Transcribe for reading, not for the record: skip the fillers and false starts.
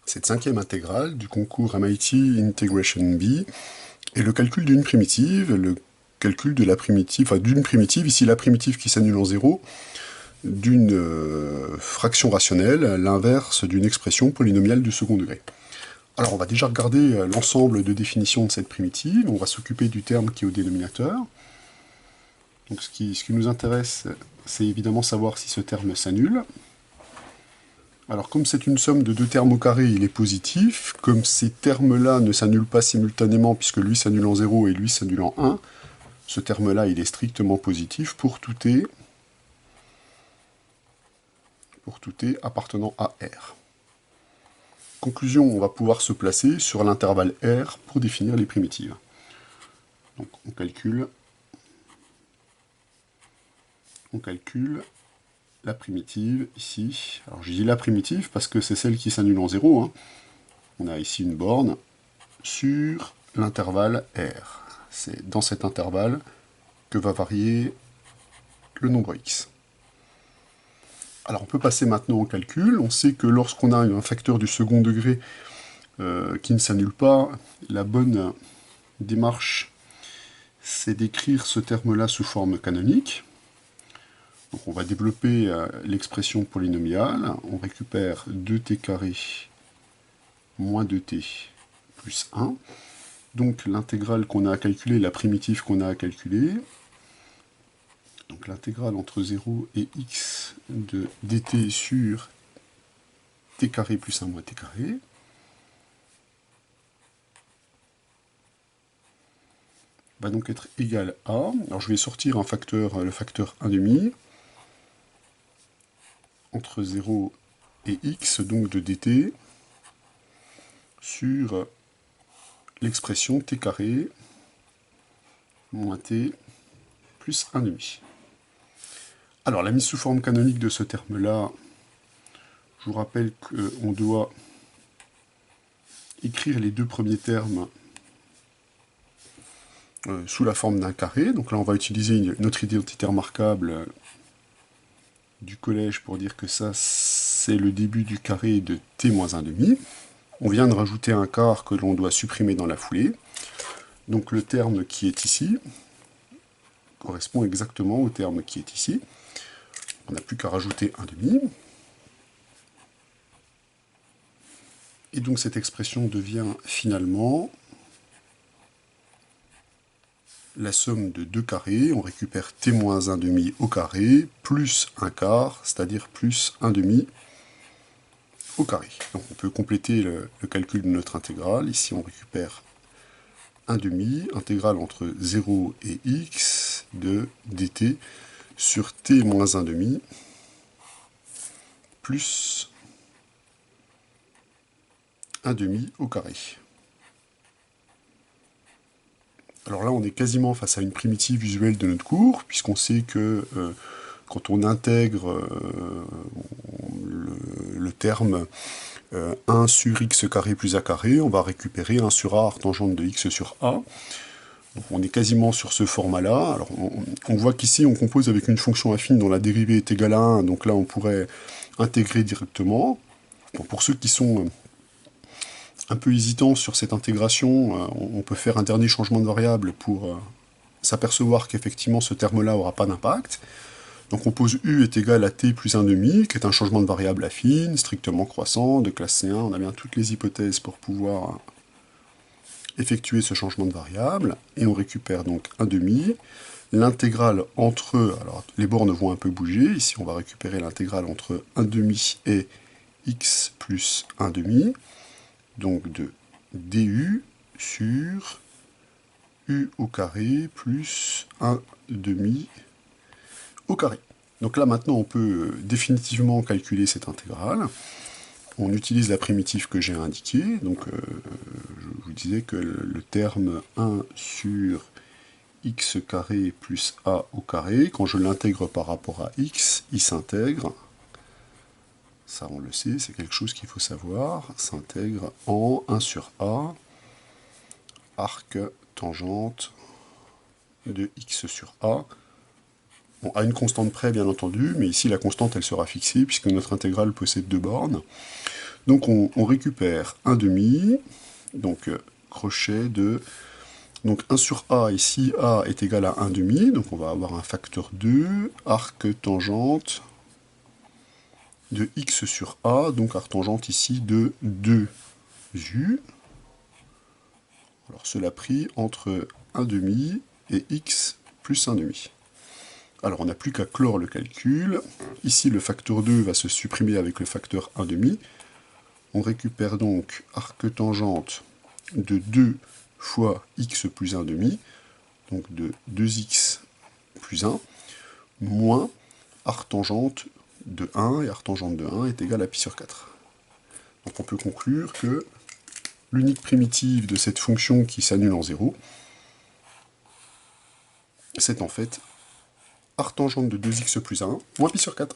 cette cinquième intégrale du concours MIT Integration B est le calcul d'une primitive, le calcul de la primitive, enfin d'une primitive, ici la primitive qui s'annule en 0, d'une fraction rationnelle, l'inverse d'une expression polynomiale du second degré. Alors on va déjà regarder l'ensemble de définitions de cette primitive, on va s'occuper du terme qui est au dénominateur. Donc ce qui nous intéresse, c'est évidemment savoir si ce terme s'annule. Alors comme c'est une somme de deux termes au carré, il est positif. Comme ces termes-là ne s'annulent pas simultanément, puisque lui s'annule en 0 et lui s'annule en 1, ce terme-là, il est strictement positif pour tout t appartenant à R. Conclusion, on va pouvoir se placer sur l'intervalle R pour définir les primitives. Donc on calcule la primitive ici. Alors je dis la primitive parce que c'est celle qui s'annule en 0. Hein. On a ici une borne sur l'intervalle R. C'est dans cet intervalle que va varier le nombre x. Alors on peut passer maintenant au calcul. On sait que lorsqu'on a un facteur du second degré qui ne s'annule pas, la bonne démarche, c'est d'écrire ce terme-là sous forme canonique. Donc on va développer l'expression polynomiale. On récupère 2t carré moins 2t plus 1. Donc l'intégrale qu'on a à calculer, la primitive qu'on a à calculer. Donc l'intégrale entre 0 et x de dt sur t carré plus 1 moins t carré. Va donc être égal à... Alors je vais sortir un facteur, le facteur 1,5 entre 0 et x, donc de dt, sur l'expression t carré moins t plus 1,5. Alors la mise sous forme canonique de ce terme-là, je vous rappelle qu'on doit écrire les deux premiers termes sous la forme d'un carré. Donc là on va utiliser notre identité remarquable du collège pour dire que ça c'est le début du carré de t moins 1,5. On vient de rajouter un quart que l'on doit supprimer dans la foulée. Donc le terme qui est ici correspond exactement au terme qui est ici. On n'a plus qu'à rajouter 1,5. Et donc cette expression devient finalement la somme de deux carrés. On récupère t moins 1,5 au carré, plus un quart, c'est-à-dire plus 1,5 au carré. Donc on peut compléter le calcul de notre intégrale. Ici on récupère 1,5, intégrale entre 0 et x de dt sur t moins 1,5 plus 1,5 au carré. Alors là, on est quasiment face à une primitive visuelle de notre cours, puisqu'on sait que quand on intègre le terme 1 sur x carré plus a carré, on va récupérer 1 sur a tangente de x sur a. Donc on est quasiment sur ce format-là. Alors on voit qu'ici, on compose avec une fonction affine dont la dérivée est égale à 1, donc là, on pourrait intégrer directement. Bon, pour ceux qui sont un peu hésitants sur cette intégration, on peut faire un dernier changement de variable pour s'apercevoir qu'effectivement ce terme-là n'aura pas d'impact. Donc on pose u est égal à t plus 1,5, qui est un changement de variable affine, strictement croissant, de classe C1. On a bien toutes les hypothèses pour pouvoir effectuer ce changement de variable. Et on récupère donc 1,5. L'intégrale entre... Alors les bornes vont un peu bouger. Ici on va récupérer l'intégrale entre 1,5 et x plus 1,5. Donc de du sur u au carré plus 1,5 au carré. Donc là maintenant on peut définitivement calculer cette intégrale. On utilise la primitive que j'ai indiquée. Donc je vous disais que le terme 1 sur x carré plus a au carré, quand je l'intègre par rapport à x, il s'intègre. Ça, on le sait, c'est quelque chose qu'il faut savoir, s'intègre en 1 sur a, arc tangente de x sur a. Bon, à une constante près, bien entendu, mais ici, la constante, elle sera fixée, puisque notre intégrale possède deux bornes. Donc on récupère 1 demi, donc crochet de... Donc 1 sur A, ici A est égal à 1 demi, donc on va avoir un facteur 2, arc tangente de x sur A, donc arc tangente ici de 2u. Alors cela pris entre 1 demi et x plus 1 demi. Alors on n'a plus qu'à clore le calcul. Ici le facteur 2 va se supprimer avec le facteur 1 demi. On récupère donc arc tangente de 2 fois x plus 1 demi, donc de 2x plus 1, moins arc tangente de 1, et arc tangente de 1 est égal à pi sur 4. Donc on peut conclure que l'unique primitive de cette fonction qui s'annule en 0, c'est en fait arc tangente de 2x plus 1 moins pi sur 4.